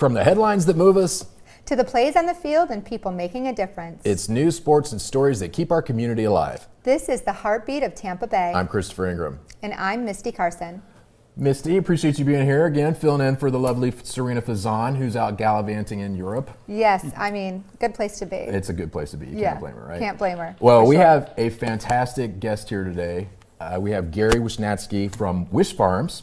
From the headlines that move us to the plays on the field and people making a difference. It's news, sports, and stories that keep our community alive. This is the heartbeat of Tampa Bay. I'm Christopher Ingram. And I'm Misty Carson. Misty, appreciate you being here again, filling in for the lovely Serena Fazan, who's out gallivanting in Europe. Yes, I mean, good place to be. It's a good place to be. You can't blame her, right? Can't blame her. Well, we have a fantastic guest here today. We have Gary Wishnatzki from Wish Farms.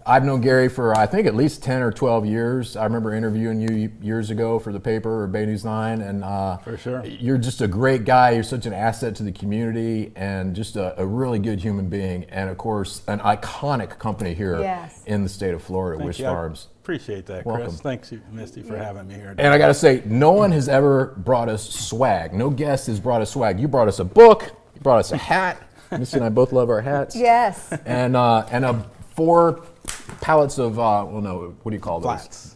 I've known Gary for, I think, at least 10 or 12 years. I remember interviewing you years ago for the paper or Bay News 9. And for sure. You're just a great guy. You're such an asset to the community and just a really good human being. And, of course, an iconic company here in the state of Florida, Wish Farms. Appreciate that, Welcome. Chris. Thanks, Misty, for having me here today. And I got to say, no one has ever brought us swag. No guest has brought us swag. You brought us a book. You brought us a hat. Misty and I both love our hats. Yes. And a 4 pallets of, what do you call those? Flats.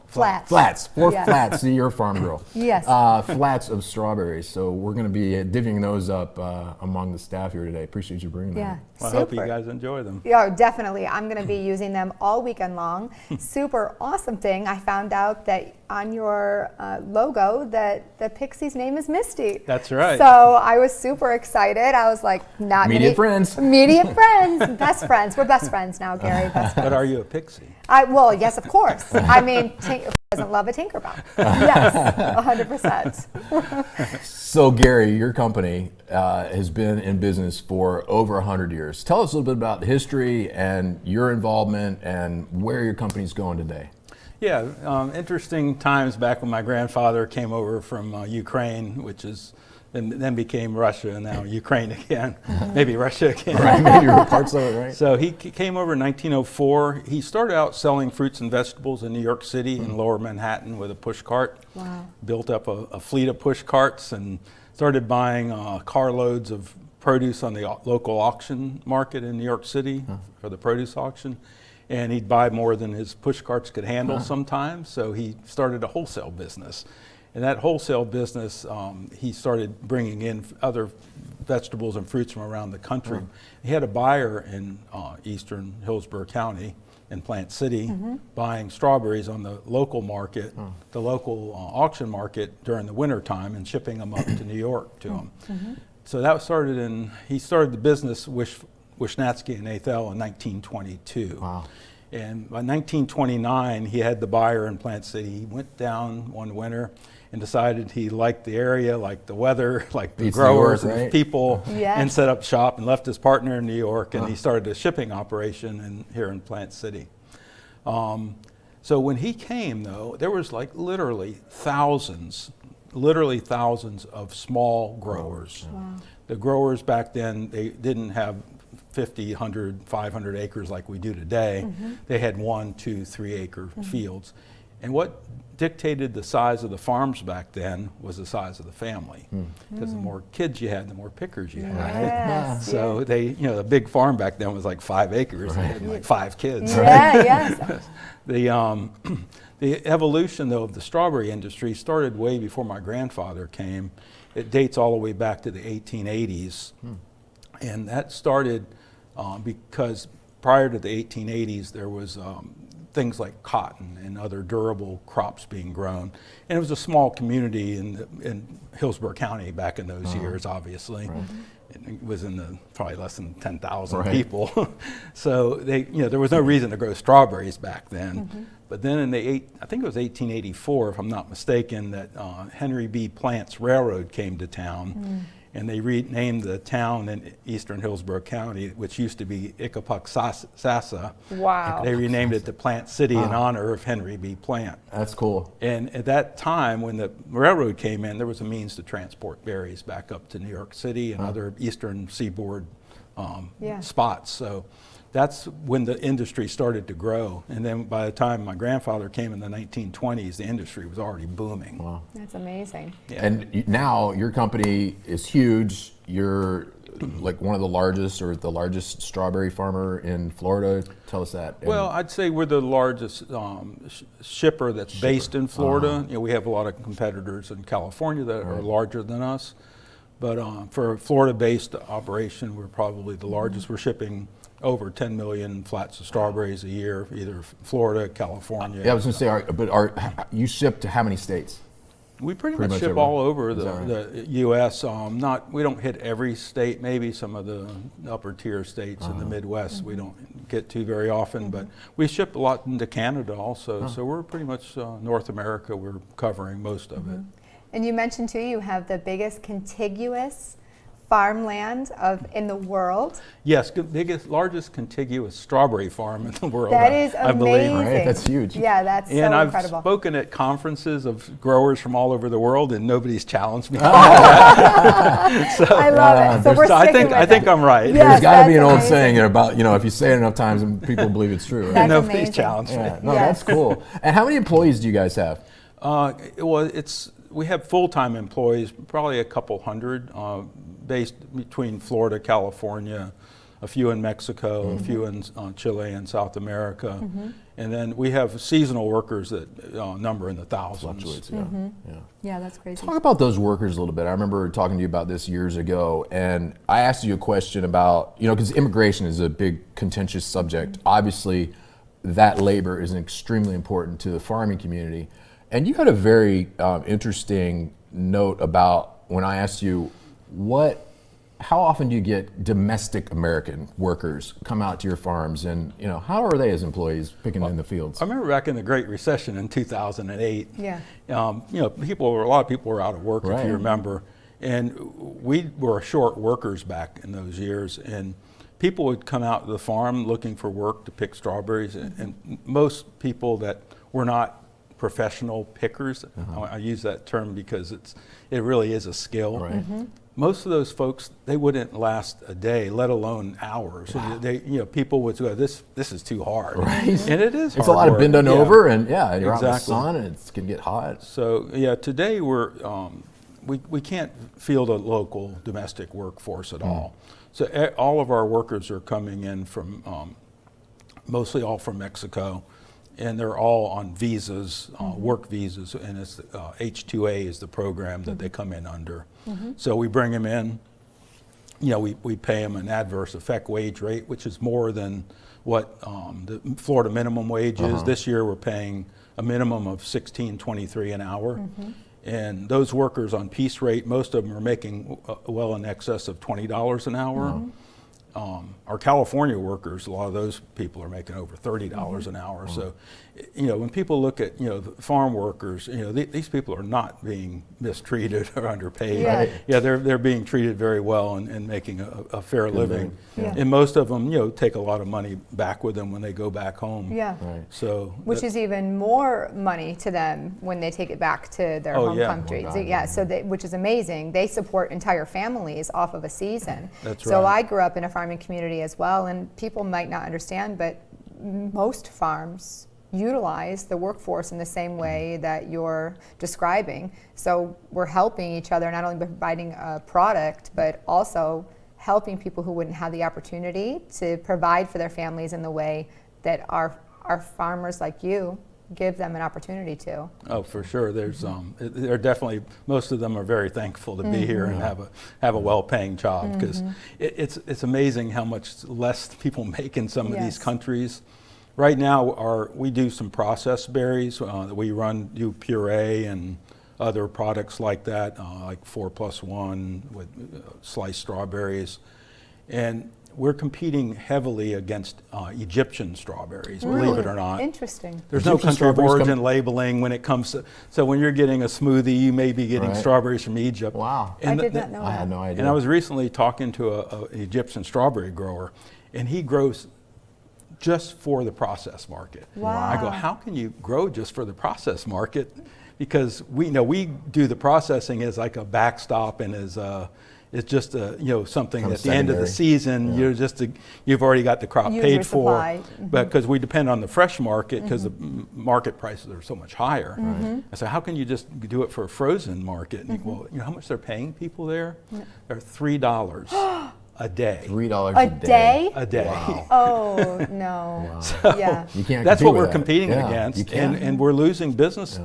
Flats. Flats. 4 flats. See, you're a farm girl. Yes. Flats of strawberries. So we're going to be divvying those up among the staff here today. Appreciate you bringing them. Well, I hope you guys enjoy them. Yeah, definitely. I'm going to be using them all weekend long. Super awesome thing. I found out that on your logo that the Pixie's name is Misty. That's right. So I was super excited. I was like, not immediate friends. Immediate friends. Best friends. We're best friends now, Gary. Best friends. But are you a pixie? Well, yes, of course. I mean, who doesn't love a Tinkerbell? Yes, 100%. So, Gary, your company has been in business for over 100 years. Tell us a little bit about the history and your involvement and where your company's going today. Yeah, interesting times back when my grandfather came over from Ukraine, which is then became Russia, and now Ukraine again, maybe Russia again. Right, maybe parts of it, right? So he came over in 1904. He started out selling fruits and vegetables in New York City in Lower Manhattan with a push cart. Wow. Built up a fleet of push carts and started buying carloads of produce on the local auction market in New York City for the produce auction. And he'd buy more than his push carts could handle sometimes, so he started a wholesale business. In that wholesale business, he started bringing in other vegetables and fruits from around the country. He had a buyer in eastern Hillsborough County in Plant City buying strawberries on the local market, the local auction market during the winter time, and shipping them up to New York to him. So that started he started the business Wishnatzki and Ethel in 1922. Wow. And by 1929, he had the buyer in Plant City. He went down one winter and decided he liked the area, liked the weather, liked the growers and the people, and set up shop and left his partner in New York, and he started a shipping operation here in Plant City. So when he came, though, there was like literally thousands of small growers. Wow. The growers back then, they didn't have 50, 100, 500 acres like we do today. They had 1, 2, 3 acre fields. And what dictated the size of the farms back then was the size of the family. Because the more kids you had, the more pickers you had. Yes, So the big farm back then was like 5 acres. They had like 5 kids. The evolution, though, of the strawberry industry started way before my grandfather came. It dates all the way back to the 1880s. And that started because prior to the 1880s, there was things like cotton and other durable crops being grown. And it was a small community in Hillsborough County back in those years, obviously. It was in probably less than 10,000 people. So there was no reason to grow strawberries back then. But then I think it was 1884, if I'm not mistaken, that Henry B. Plant's railroad came to town. And they renamed the town in eastern Hillsborough County, which used to be Ikapuksasa. Wow. They renamed it to Plant City in honor of Henry B. Plant. That's cool. And at that time, when the railroad came in, there was a means to transport berries back up to New York City and other eastern seaboard spots. So that's when the industry started to grow. And then by the time my grandfather came in the 1920s, the industry was already booming. Wow. That's amazing. And now your company is huge. You're like one of the largest or the largest strawberry farmer in Florida. Tell us that. Well, I'd say we're the largest shipper that's based in Florida. We have a lot of competitors in California that are larger than us. But for a Florida-based operation, we're probably the largest. We're shipping over 10 million flats of strawberries a year, either Florida, California. Yeah, I was going to say, you ship to how many states? We pretty Pretty much much ship everywhere. all over Is that the U.S. We don't hit every state. Maybe some of the upper tier states in the Midwest we don't get to very often, but we ship a lot into Canada also. So we're pretty much North America. We're covering most of it. And you mentioned too, you have the biggest contiguous farmland in the world. Yes, largest contiguous strawberry farm in the world. That is I believe. amazing. Right, that's huge. Yeah, that's And so I've incredible. spoken at conferences of growers from all over the world, and nobody's challenged me. I love it. So we're So I sticking with think it. I'm right. Yeah. There's got to be that's an old amazing. saying about, if you say it enough times, and people believe it's true. Right? That's Nobody's amazing. challenged me. Yeah. No, Yes. that's cool. And how many employees do you guys have? We have full-time employees, probably a couple hundred, based between Florida, California, a few in Mexico, a few in Chile and South America, and then we have seasonal workers that number in the thousands. Fluctuates, yeah. Yeah, that's crazy. Talk about those workers a little bit. I remember talking to you about this years ago, and I asked you a question about, because immigration is a big contentious subject. How that labor is extremely important to the farming community. And you had a very interesting note about when I asked you, how often do you get domestic American workers come out to your farms, and how are they as employees picking in the fields? I remember back in the Great Recession in 2008. Yeah. A lot of people were out of work, if Right. you remember, and we were short workers back in those years, and people would come out to the farm looking for work to pick strawberries, and most people that were not professional pickers, I use that term because it really is a skill. Right. Most of those folks, they wouldn't last a day, let alone hours. Wow. People would go, this is too hard. Right. And it is It's hard a lot of work. bending Yeah. over, and you're out in the Exactly. sun, and it can get hot. So today we can't field a local domestic workforce at all. So all of our workers are coming in from, mostly all from Mexico, and they're all on visas, work visas, and it's H-2A is the program that they come in under. So we bring them in, we pay them an adverse effect wage rate, which is more than what the Florida minimum wage is. This year we're paying a minimum of $16.23 an hour. And those workers on piece rate, most of them are making well in excess of $20 an hour. Our California workers, a lot of those people are making over $30 an hour. So, when people look at, the farm workers, these people are not being mistreated or underpaid. Yeah. Right. Yeah, they're being treated very well and making a fair living. Yeah. And most of them, take a lot of money back with them when they go back home. Yeah. Right. So, Which is even more money to them when they take it back to their Oh, home yeah. countries. Oh, God, Yeah, so which is amazing. They support entire families off of a season. That's So right. I grew up in a farming community as well, and people might not understand, but most farms utilize the workforce in the same way that you're describing. So we're helping each other, not only by providing a product, but also helping people who wouldn't have the opportunity to provide for their families in the way that our farmers like you give them an opportunity to. Oh, for sure. There's they're definitely, most of them are very thankful to be here and have a well-paying job, because it's amazing how much less people make in some of these Yes. countries. Right now, we do some processed berries. We do puree and other products like that, like 4+1 with sliced strawberries, and we're competing heavily against Egyptian strawberries, believe it or not. Interesting. There's no Egyptian country of strawberries origin labeling when it comes to, so when you're getting a smoothie, you may be getting Right. strawberries from Egypt. Wow. And I did not know I that. had no idea. And I was recently talking to an Egyptian strawberry grower, and he grows just for the process market. Wow. I go, how can you grow just for the process market? Because we do the processing as like a backstop and as it's just something Kind of at the end of the secondary. season. You've already got the crop Use paid your for, supply. but because we depend on the fresh market because the market prices are so much higher. I said, how can you just do it for a frozen market? And you go, well, you know how much they're paying people there? They're $3 a day. $3 A day? A day. Wow. Oh, no. Yeah. You can't That's compete what with we're that. competing Yeah, against, you can't. and we're losing business.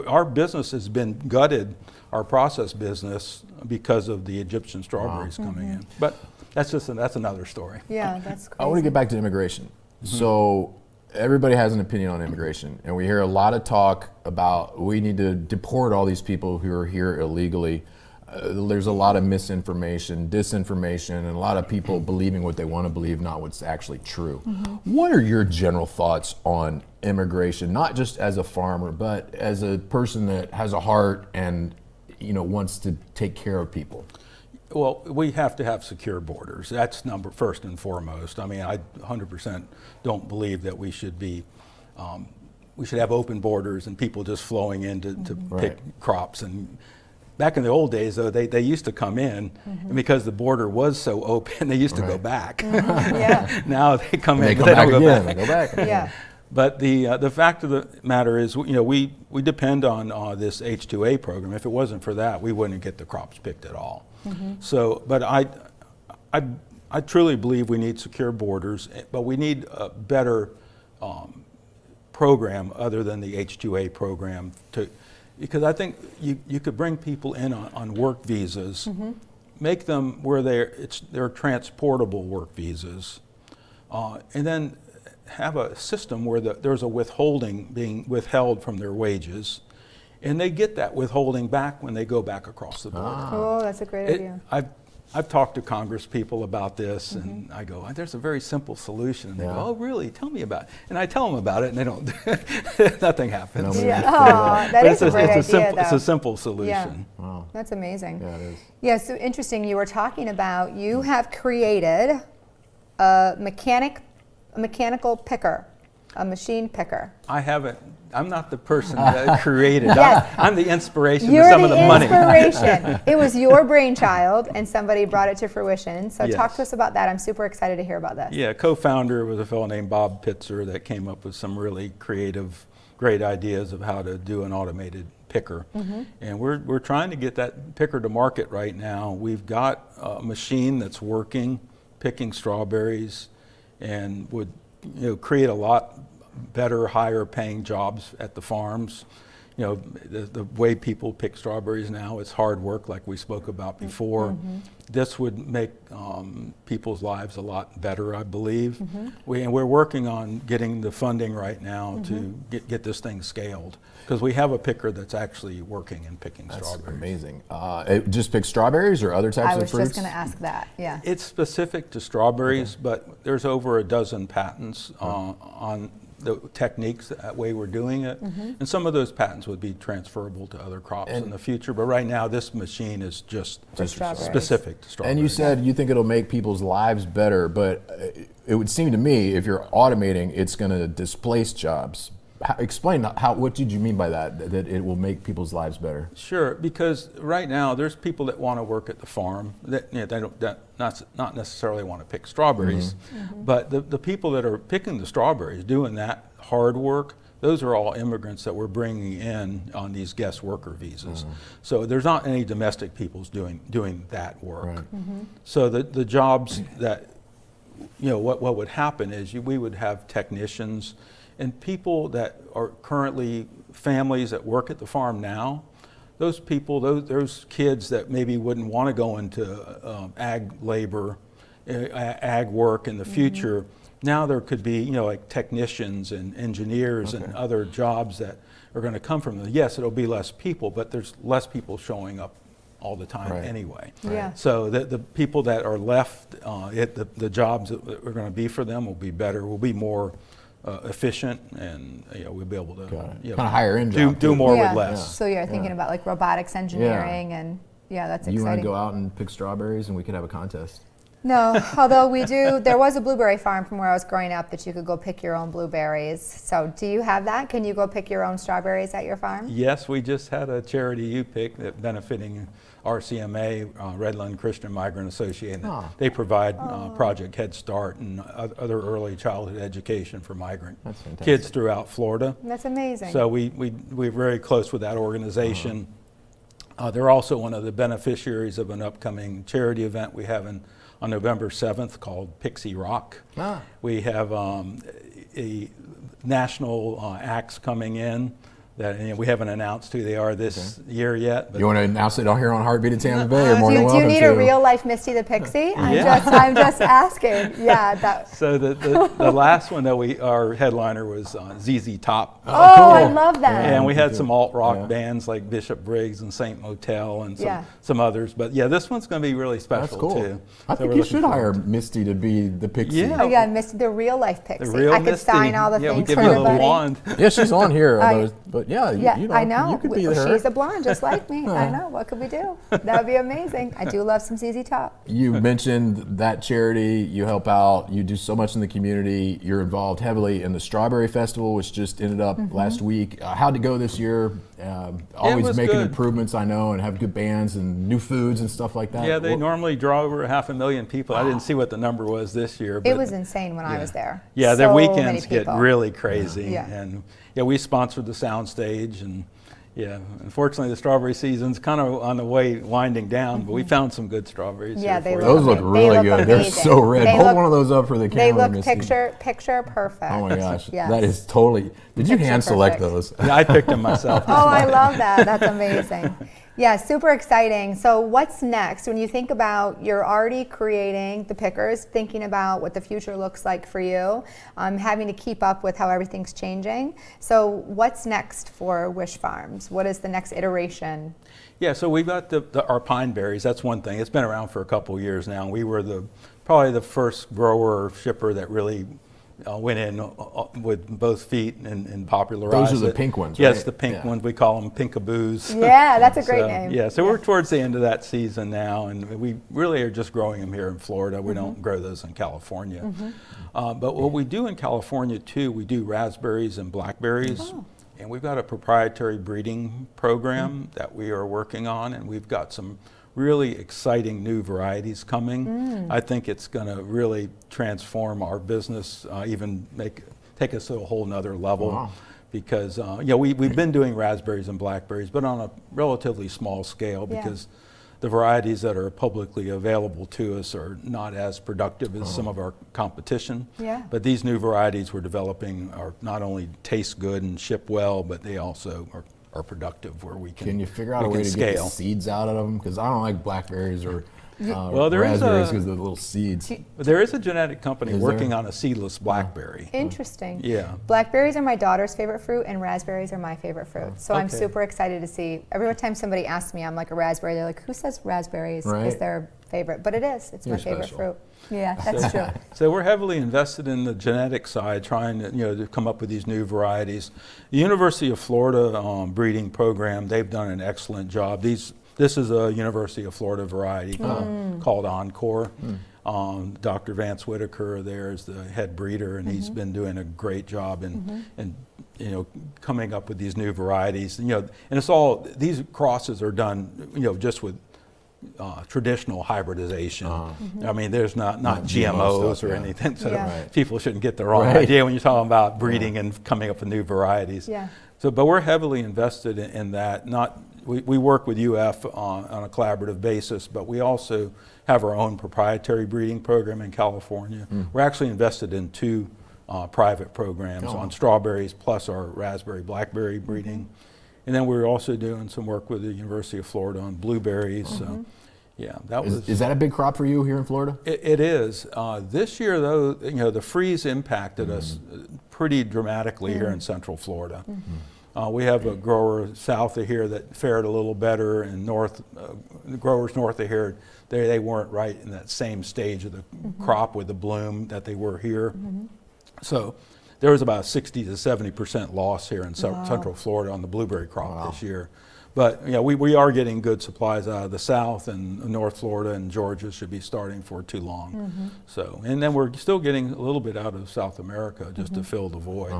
Our business has been gutted, our process business, because of the Egyptian strawberries coming in. But that's another story. Yeah, that's crazy. I want to get back to immigration. So everybody has an opinion on immigration, and we hear a lot of talk about we need to deport all these people who are here illegally. There's a lot of misinformation, disinformation, and a lot of people believing what they want to believe, not what's actually true. What are your general thoughts on immigration, not just as a farmer, but as a person that has a heart and wants to take care of people? Well, we have to have secure borders. That's first and foremost. I mean, I 100% don't believe that we should have open borders and people just flowing in to pick crops. And back in the old days, though, they used to come in, and because the border was so open, they used to go back. Yeah. Now they come in, They but they don't go again. back. They go back. Yeah. But the fact of the matter is, we depend on this H-2A program. If it wasn't for that, we wouldn't get the crops picked at all. So, but I truly believe we need secure borders, but we need a better program other than the H-2A program because I think you could bring people in on work visas, make them where they're transportable work visas, and then have a system where there's a withholding being withheld from their wages, and they get that withholding back when they go back across the border. Oh, that's a great idea. I've talked to Congress people about this, and I go, there's a very simple solution. And they go, oh, really? Tell me about it. And I tell them about it, and they don't, nothing happens. Yeah. Oh, that is a great idea, It's though. a simple solution. Yeah. Wow. That's amazing. Yeah, it is. Yeah, so interesting. You were talking about you have created a mechanical picker, a machine picker. I'm not the person that created. Yes. I'm the inspiration You're to some of the money. inspiration. It was your brainchild, and somebody brought it to fruition. So Yes. talk to us about that. I'm super excited to hear about this. Yeah, co-founder was a fellow named Bob Pitzer that came up with some really creative, great ideas of how to do an automated picker. And we're trying to get that picker to market right now. We've got a machine that's working, picking strawberries, and would create a lot better, higher paying jobs at the farms. The way people pick strawberries now, it's hard work like we spoke about before. This would make people's lives a lot better, I believe. We're working on getting the funding right now to get this thing scaled, because we have a picker that's actually working and picking strawberries. That's amazing. It just picks strawberries or other types I of was fruits? just going to ask that. Yeah. It's specific to strawberries, but there's over a dozen patents on the techniques, that way we're doing it. And some of those patents would be transferable to other crops in the future. But right now, this machine is just strawberries. specific to strawberries. And you said you think it'll make people's lives better, but it would seem to me if you're automating, it's going to displace jobs. Explain what did you mean by that it will make people's lives better? Sure, because right now there's people that want to work at the farm that they don't not necessarily want to pick strawberries, but the people that are picking the strawberries, doing that hard work, those are all immigrants that we're bringing in on these guest worker visas. So there's not any domestic peoples doing that work. So the jobs that what would happen is we would have technicians and people that are currently families that work at the farm now. Those people, those kids that maybe wouldn't want to go into ag labor, ag work in the future, now there could be like technicians and engineers and other jobs that are going to come from them. Yes, it'll be less people, but there's less people showing up all the time anyway. Yeah. So the people that are left, the jobs that are going to be for them will be better, will be more efficient, and we'll be able to kind of higher end job do too. more with less. So you're thinking about like robotics engineering and that's exciting. You want to go out and pick strawberries and we could have a contest? No, although we do, there was a blueberry farm from where I was growing up that you could go pick your own blueberries. So do you have that? Can you go pick your own strawberries at your farm? Yes, we just had a charity U-Pick that benefiting RCMA, Redland Christian Migrant Association. They provide Project Head Start and other early childhood education for migrant kids throughout Florida. That's amazing. So we're very close with that organization. They're also one of the beneficiaries of an upcoming charity event we have on November 7th called Pixie Rock. We have a national acts coming in that, and we haven't announced who they are this year yet. But You want to announce it here on Heartbeat of Tampa Bay? You're more Do than you welcome need to. a real life Misty the Pixie? Yeah. I'm just asking. Yeah. so the last one that our headliner was ZZ Top. Oh, I cool. love that. And we had some alt rock bands like Bishop Briggs and Saint Motel and some others. But yeah, this one's going to be really special That's cool. too. I So think we're you looking should hire forward Misty to be the Pixie. Yeah. Oh, yeah, Misty, the real life Pixie. The real I could Misty. sign all the Yeah, things we'll give for you a little everybody. wand. Yeah, she's on here. I- But yeah, Yeah, you know, I know. you could be her. She's a blonde just like me. I know. What could we do? That would be amazing. I do love some ZZ Top. You mentioned that charity, you help out, you do so much in the community. You're involved heavily in the Strawberry Festival, which just ended up last week. How'd it go this year? Always was making good. improvements, I know, and have good bands and new foods and stuff like that. Yeah, they normally draw over 500,000 people. I didn't see what the number was this year. But It was insane when I was there. Yeah, their So weekends many get people. really crazy. Yeah. And yeah, we sponsored the sound stage, and yeah, unfortunately the strawberry season's kind of on the way winding down, but we found some good strawberries. Yeah, here they for you. Those look They really look good. They're amazing. so red. They Hold look- one of those up for the camera. They look Misty. picture perfect. Oh my gosh, Yes. that is totally. Did you Picture hand select perfect. those? Yeah, I picked them myself. Oh, I love that. That's amazing. Yeah, super exciting. So what's next? When you think about, you're already creating the pickers, thinking about what the future looks like for you, having to keep up with how everything's changing. So what's next for Wish Farms? What is the next iteration? Yeah, so we've got our pine berries. That's one thing. It's been around for a couple of years now. We were probably the first grower or shipper that really went in with both feet and popularized Those are the it. pink ones, Yes, right? the pink Yeah. ones. We call them pinkaboos. Yeah, that's a great So, name. Yeah, so we're towards the end of that season now, and we really are just growing them here in Florida. We don't grow those in California. But what we do in California too, we do raspberries and blackberries. And we've got a proprietary breeding program that we are working on, and we've got some really exciting new varieties coming. I think it's going to really transform our business, even take us to a whole nother level. Wow. Because we've been doing raspberries and blackberries, but on a relatively small scale, Yeah. because the varieties that are publicly available to us are not as productive as some of our competition. Yeah. But these new varieties we're developing are not only taste good and ship well, but they also are productive where we can. Can you figure out a we way can to get the scale. seeds out of them? Because I don't like blackberries or Well, there is raspberries a- because of the little seeds. But there is a genetic company Is working there? on a seedless blackberry. Interesting. Yeah. Blackberries are my daughter's favorite fruit, and raspberries are my favorite fruit. So I'm Okay. super excited to see. Every time somebody asks me, I'm like a raspberry. They're like, "Who says raspberries Right. is their favorite?" But it is. It's You're my favorite special. fruit. Yeah, that's true. So we're heavily invested in the genetic side, trying to come up with these new varieties. The University of Florida breeding program, they've done an excellent job. This is a University of Florida variety called Encore. Dr. Vance Whitaker there is the head breeder, and he's been doing a great job in coming up with these new varieties. And it's all, these crosses are done just with traditional hybridization. I mean, there's not GMO GMOs stuff, or yeah. anything, so Yeah. Right. people shouldn't get the wrong Right. idea when you're talking about breeding and coming up with new varieties. Yeah. So, but we're heavily invested in that. We work with UF on a collaborative basis, but we also have our own proprietary breeding program in California. We're actually invested in two private programs on strawberries plus our raspberry blackberry breeding. And then we're also doing some work with the University of Florida on blueberries. So, yeah, that was. Is that a big crop for you here in Florida? It is. This year, though, the freeze impacted us pretty dramatically here in Central Florida. We have a grower south of here that fared a little better, and the growers north of here, they weren't right in that same stage of the crop with the bloom that they were here. So there was about 60 to 70% loss here in Central Florida on the blueberry crop this year. But we are getting good supplies out of the south, and North Florida and Georgia should be starting for too long. So, and then we're still getting a little bit out of South America just to fill the void.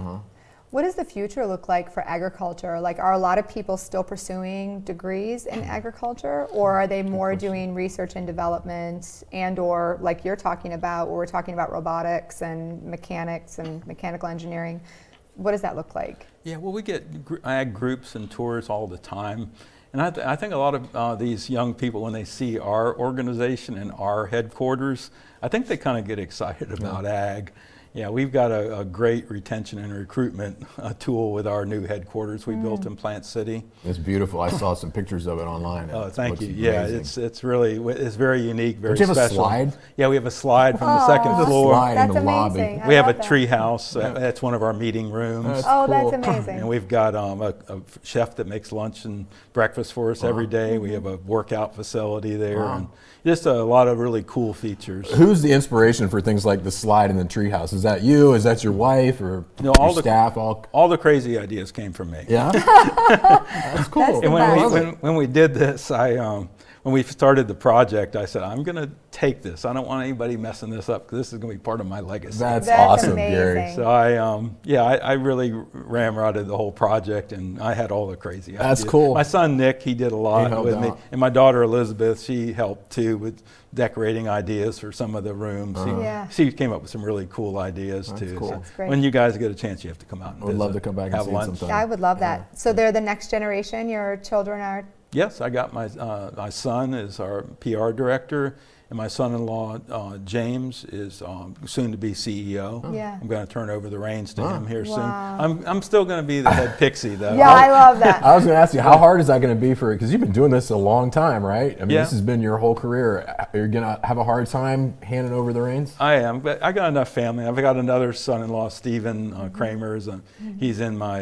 What does the future look like for agriculture? Like, are a lot of people still pursuing degrees in agriculture, or are they more doing research and development, and or like you're talking about, where we're talking about robotics and mechanics and mechanical engineering? What does that look like? Yeah, well, we get ag groups and tours all the time. And I think a lot of these young people, when they see our organization and our headquarters, I think they kind of get excited about ag. Yeah, we've got a great retention and recruitment tool with our new headquarters we built in Plant City. It's beautiful. I saw some pictures of it online. Oh, It thank looks you. Yeah, amazing. it's very unique, very Don't you have a special. slide? Yeah, we have a slide from the second Aw. floor. Slide in That's the lobby. amazing. We have a love that. tree house. That's one of our meeting rooms. That's Oh, cool. that's amazing. And we've got a chef that makes lunch and breakfast for us every day. We have a workout facility there, Wow. and just a lot of really cool features. Who's the inspiration for things like the slide in the treehouse? Is that you? Is that your wife or No, your staff? All the crazy ideas came from me. Yeah, that's cool. That's the And best. when we did this, when we started the project, I said, I'm going to take this. I don't want anybody messing this up because this is going to be part of my legacy. That's That's awesome, amazing. Gary. So I really ramrodded the whole project, and I had all the crazy ideas. That's cool. My son Nick, he did a lot helped with me, out. and my daughter Elizabeth, she helped too with decorating ideas for some of the rooms. Yeah. She came up with some really cool ideas too. cool. So That's great. when you guys get a chance, you have to come out and I would love visit, to come back and have see it lunch. sometime. Yeah, I would love that. So they're the next generation. Your children are. Yes, I got my son is our PR director, and my son-in-law James is soon to be CEO. Yeah. I'm going to turn over the reins to Wow. him here Wow. soon. I'm still going to be the head pixie though. Yeah, I love that. I was going to ask you, how hard is that going to be for you? Because you've been doing this a long time, right? I mean, Yeah. this has been your whole career. You're going to have a hard time handing over the reins? I am, but I got enough family. I've got another son-in-law, Stephen Kramer's. He's in my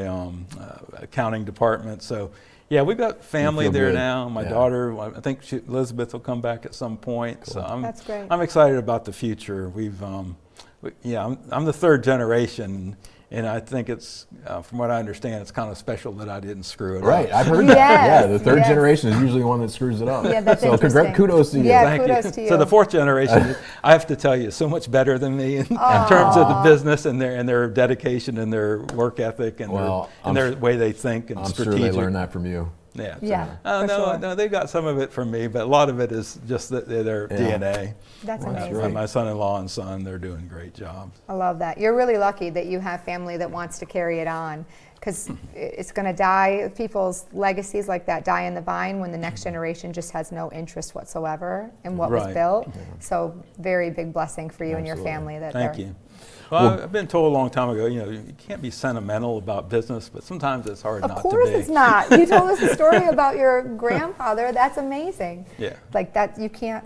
accounting department. So, yeah, we've got family feel there good. now. My Yeah. daughter, I think Elizabeth will come back at some point. So That's great. I'm excited about the future. I'm the third generation, and I think it's, from what I understand, it's kind of special that I didn't screw it Right, up. I've heard that. Yes, Yeah, the third yes. generation is usually the one that screws it up. Yeah, that's so interesting. kudos to you. Yeah. Thank kudos to So you. the fourth generation, I have to tell you, is so much better than me in terms of the business and their dedication and their work ethic and Well, their way they think and I'm sure strategic. they learned that from you. Yeah. Yeah, for no, sure. no, they got some of it from me, but a lot of it is just their DNA. That's amazing. great. My son-in-law and son, they're doing great jobs. I love that. You're really lucky that you have family that wants to carry it on, because it's going to die. People's legacies like that die in the vine when the next generation just has no interest whatsoever in what was Right. built. So very big blessing for you and your Absolutely. family. That Thank they're- you. Well, I've been told a long time ago, you can't be sentimental about business, but sometimes it's hard Of not course to be. it's not. You told us a story about your grandfather. That's amazing. Yeah. Like that, you can't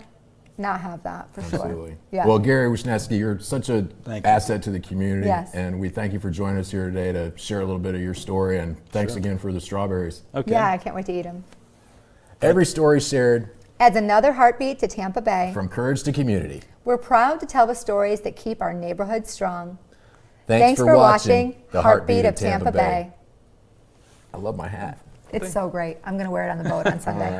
not have that for sure. Absolutely. Yeah. Well, Gary Wishnatzki, you're such a Thank you. asset to the community. Yes. And we thank you for joining us here today to share a little bit of your story. And thanks again for the strawberries. Okay. Yeah, I can't wait to eat them. Every story shared Adds another heartbeat to Tampa Bay. from courage to community. We're proud to tell the stories that keep our neighborhood strong. Thanks for watching The Heartbeat of Tampa Bay. I love my hat. It's so great. I'm going to wear it on the boat on Sunday.